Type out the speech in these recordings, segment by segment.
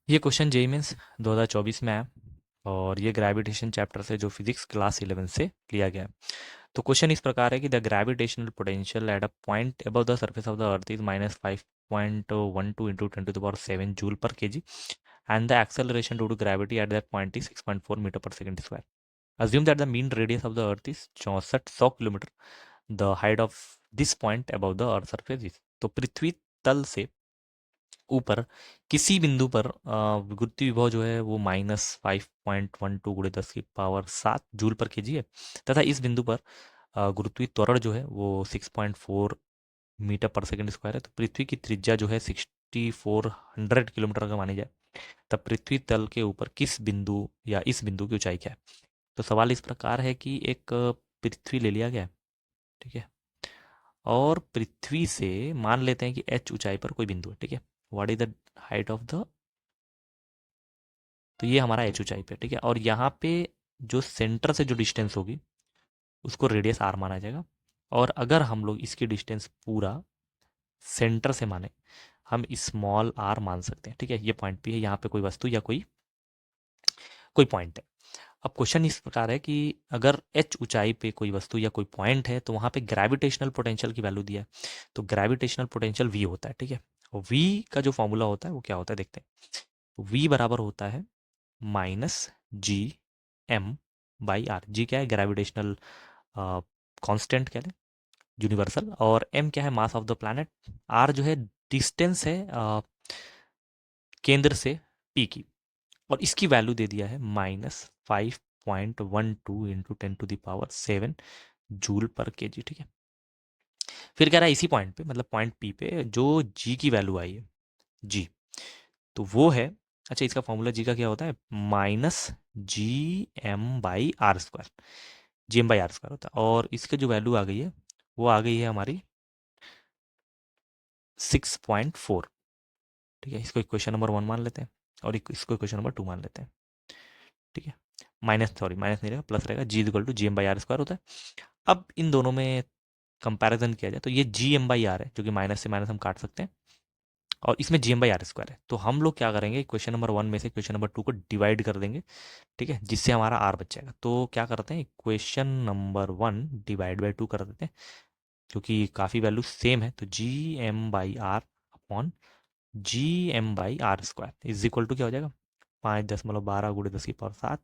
ये question JEE mains 2024 में आया और ये ग्रेविटेशन चैप्टर से जो फिजिक्स क्लास 11 से लिया गया है। तो क्वेश्चन इस प्रकार है कि the gravitational potential at a point above the surface of the earth is -5.12 into 10⁷ joule per kg and the acceleration due to gravity at that point is 6.4 metre per second square. Assume that the mean radius of the earth is 6400 kilometre. The height of this point above the earth surface is. तो पृथ्वी तल से ऊपर किसी बिंदु पर गुरुत्व विभव जो है वो -5.12 गुणे 10⁷ जूल पर केजी है तथा इस बिंदु पर गुरुत्वीय त्वरण जो है वो 6.4 मीटर पर सेकंड स्क्वायर है। तो पृथ्वी की त्रिज्या जो है 6400 किलोमीटर अगर मानी जाए तब पृथ्वी तल के ऊपर किस बिंदु या इस बिंदु की ऊंचाई क्या है। तो सवाल इस प्रकार है कि एक पृथ्वी ले लिया गया है, ठीक है, और पृथ्वी से मान लेते हैं कि एच ऊंचाई पर कोई बिंदु है, ठीक है। What is the height of the, तो ये हमारा एच ऊंचाई पे, ठीक है, और यहाँ पे जो सेंटर से जो डिस्टेंस होगी उसको रेडियस आर माना जाएगा। और अगर हम लोग इसकी डिस्टेंस पूरा सेंटर से माने हम स्मॉल आर मान सकते हैं, ठीक है। ये पॉइंट भी है, यहाँ पे कोई वस्तु या कोई कोई पॉइंट है। अब क्वेश्चन इस प्रकार है कि अगर एच ऊंचाई पे कोई वस्तु या कोई पॉइंट है तो वहाँ पे ग्रेविटेशनल पोटेंशियल की वैल्यू दिया है। तो ग्रेविटेशनल पोटेंशियल वी होता है, ठीक है। और वी का जो फॉर्मूला होता है वो क्या होता है देखते हैं। वी बराबर होता है -G m/r। जी क्या है, ग्रेविटेशनल कांस्टेंट कह लें, यूनिवर्सल। और m क्या है, mass of the planet. r जो है डिस्टेंस है केंद्र से p की। और इसकी वैल्यू दे दिया है -5.12 इंटू 10⁷ जूल पर केजी, ठीक है। फिर कह रहा है इसी पॉइंट पे, मतलब पॉइंट पी पे जो जी की वैल्यू आई है, जी, तो वो है, अच्छा इसका फॉर्मूला जी का क्या होता है, -Gm/r²। Gm/r² होता है। और इसके जो वैल्यू आ गई है वो आ गई है हमारी 6.4, ठीक है। इसको इक्वेशन नंबर 1 मान लेते हैं और इसको इक्वेशन नंबर 2 मान लेते हैं, ठीक है। माइनस नहीं रहेगा, प्लस रहेगा। G/r² होता है। अब इन दोनों में कंपैरिजन किया जाए तो ये Gm/r है, जो कि माइनस से माइनस हम काट सकते हैं, और इसमें Gm/r² है। तो हम लोग क्या करेंगे, क्वेश्चन नंबर 1 में से क्वेश्चन नंबर 2 को डिवाइड कर देंगे, ठीक है, जिससे हमारा आर बच जाएगा। तो क्या करते हैं, क्वेश्चन नंबर 1 डिवाइड बाई 2 कर देते हैं, क्योंकि काफ़ी वैल्यू सेम है। तो Gm/r upon Gm/r² is equal to क्या हो जाएगा, 5.12 गुणे 10⁷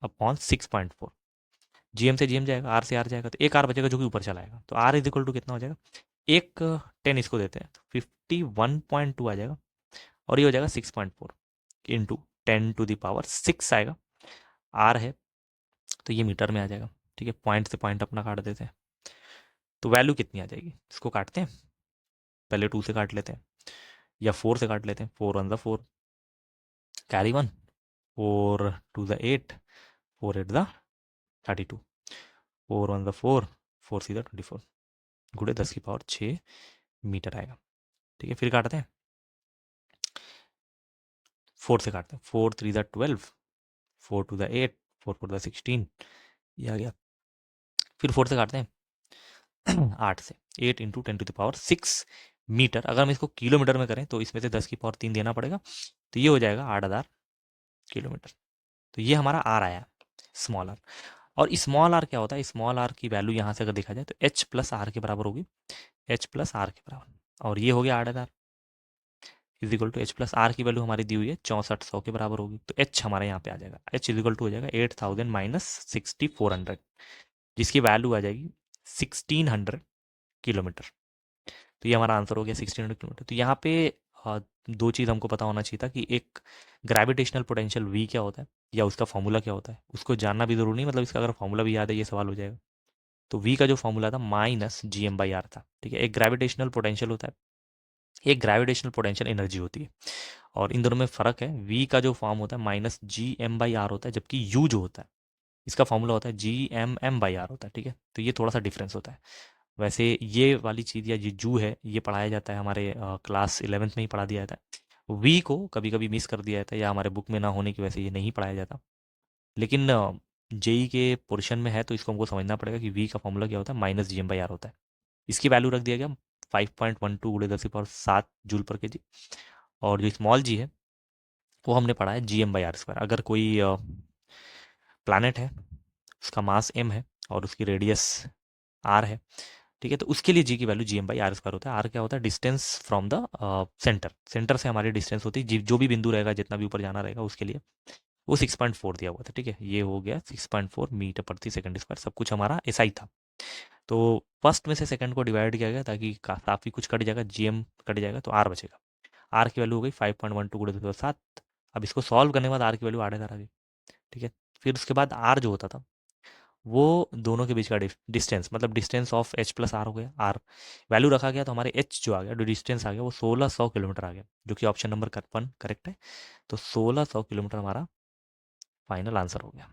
अपॉन 6.4। जीएम से जीएम जाएगा, आर से आर जाएगा, तो एक आर बचेगा जो कि ऊपर चला आएगा। तो आर इज इक्वल टू कितना हो जाएगा, एक 10 इसको देते हैं तो 51.2 आ जाएगा। और ये हो जाएगा 6.4 इंटू 10⁶ आएगा। आर है तो ये मीटर में आ जाएगा, ठीक है। पॉइंट से पॉइंट अपना काट देते हैं, तो वैल्यू कितनी आ जाएगी, इसको काटते हैं, पहले 2 से काट लेते हैं या 4 से काट लेते हैं। 4 1 4 कैरी 1, 4 2 8, 4 8 32, 4 1 4, 4 सीधा 24 गुणे 10⁶ मीटर आएगा, ठीक है। फिर काटते हैं, 4 से काटते हैं, 4 3 12, 4 2 8, 4 4 16, ये आ गया। फिर 4 से काटते हैं 8 से, 8 इंटू 10⁶ मीटर। अगर हम इसको किलोमीटर में करें तो इसमें से 10⁻³ देना पड़ेगा, तो ये हो जाएगा 8000 किलोमीटर। तो ये हमारा आर आया, स्मॉल आर। और स्मॉल आर क्या होता है, स्मॉल आर की वैल्यू यहाँ से अगर देखा जाए तो एच प्लस आर के बराबर होगी, एच प्लस आर के बराबर। और ये हो गया 8000 is equal to h plus r की वैल्यू हमारी दी हुई है 6400 के बराबर होगी। तो एच हमारे यहाँ पे आ जाएगा, एच इज इक्वल टू हो जाएगा 8000 माइनस 6400, जिसकी वैल्यू आ जाएगी 1600 किलोमीटर। तो ये हमारा आंसर हो गया 1600 किलोमीटर। तो यहाँ पे दो चीज़ हमको पता होना चाहिए था कि एक ग्रेविटेशनल पोटेंशियल वी क्या होता है या उसका फॉर्मूला क्या होता है, उसको जानना भी जरूरी नहीं, मतलब इसका अगर फॉर्मूला भी याद है ये सवाल हो जाएगा। तो वी का जो फॉर्मूला था -Gm/r था, ठीक है। एक ग्रेविटेशनल पोटेंशियल होता है, एक ग्रेविटेशनल पोटेंशियल एनर्जी होती है, और इन दोनों में फ़र्क है। वी का जो फॉर्म होता है -Gm/r होता है, जबकि यू जो होता है इसका फॉर्मूला होता है Gmm/r होता है, ठीक है। तो ये थोड़ा सा डिफरेंस होता है। वैसे ये वाली चीज़ या ये जू है ये पढ़ाया जाता है हमारे क्लास 11th में ही पढ़ा दिया जाता है। वी को कभी कभी मिस कर दिया जाता है या हमारे बुक में ना होने की वजह से ये नहीं पढ़ाया जाता, लेकिन जेई के पोर्शन में है तो इसको हमको समझना पड़ेगा कि वी का फॉर्मूला क्या होता है, -Gm/r होता है। इसकी वैल्यू रख दिया गया 5.12 गुणे 10⁷ जूल पर केजी। और जो स्मॉल जी है वो हमने पढ़ा है gm/r²। अगर कोई प्लैनेट है, उसका मास m है और उसकी रेडियस r है, ठीक है, तो उसके लिए g की वैल्यू gm/r² होता है। r क्या होता है? Distance from the centre. Centre से हमारी डिस्टेंस होती है, जो भी बिंदु रहेगा, जितना भी ऊपर जाना रहेगा, उसके लिए वो 6.4 दिया हुआ था। ठीक है, ये हो गया 6.4 मीटर प्रति सेकंड स्क्वायर। सब कुछ हमारा ऐसा ही था। तो फर्स्ट में से सेकंड को डिवाइड किया गया ताकि काफ़ी कुछ कट जाएगा, जीएम कट जाएगा, तो आर बचेगा। आर की वैल्यू हो गई 5.12 × 10⁻7। अब इसको सॉल्व करने के बाद आर की वैल्यू 8,000 आ गई। ठीक है, फिर उसके बाद आर जो होता था वो दोनों के बीच का डिस्टेंस, मतलब distance of h plus r हो गया। आर वैल्यू रखा गया तो हमारे एच जो आ गया, जो डिस्टेंस आ गया, वो 1600 किलोमीटर आ गया, जो कि ऑप्शन नंबर 1 करेक्ट है। तो 1600 किलोमीटर हमारा फाइनल आंसर हो गया।